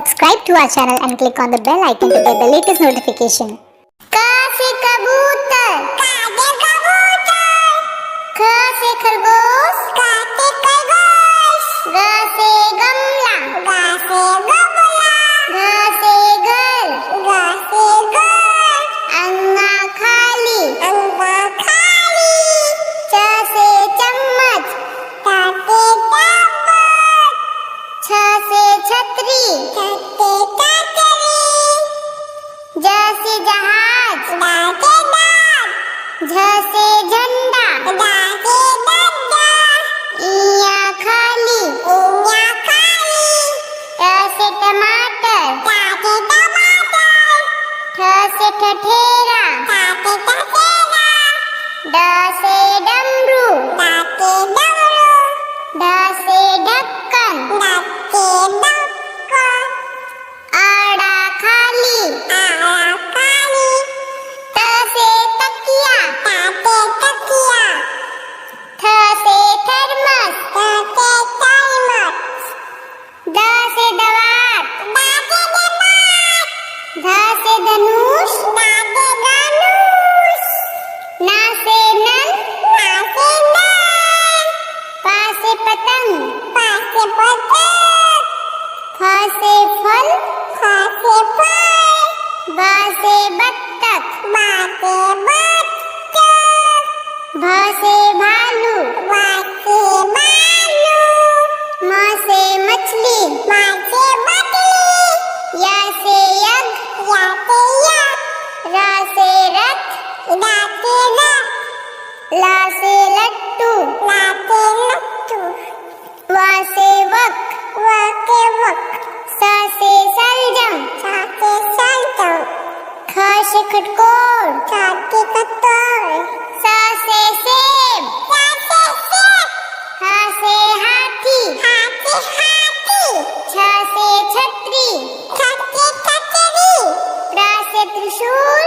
Subscribe to our channel and click on the bell icon to get the latest notification. क से कबूतर, क से कबूतर, ख से खरगोश, ख से खरगोश, ग से गमला, ग से गमला, घ से घर, घ से घर, अंगा खाली, अंगा खाली, च से चम्मच, च से चम्मच, छ से छतरी, छ से छतरी, ज से जहाज, ज से जहाज, झ से झंडा, झ से झंडा, इया खाली, इया खाली, ट से टमाटर, ट से टमाटर, ठ से ठठेरा, ठ से ठठेरा, ड से डमरू, ड से डमरू, ढ से ढक्कन, ढ से ढक्कन, आड़ा खाली, आड़ा खाली, त से तकिया, त से तकिया, थ से थर्मस, थ से थर्मस, द से दवात, द से दवात, ध से धनुष, ध से धनुष, न से नल, न से नल, प से पतंग, प से पतंग, फ से फल, फ से फल, ब से बत्तख, ब से बत्तख, भ से भालू, भ से भालू, म से मछली, म से मछली, य से यज्ञ, य से यज्ञ, र से रथ, र से रथ, ल से लट्टू, ल से लट्टू, व से वक, व से वक, स से सलजम, स से सलजम, ख से खटकोर, ख से खटकोर, स से सेब, स से सेब, ह से हाथी, ह से हाथी, छ से छतरी, छ से छतरी, त्र से त्रिशूल,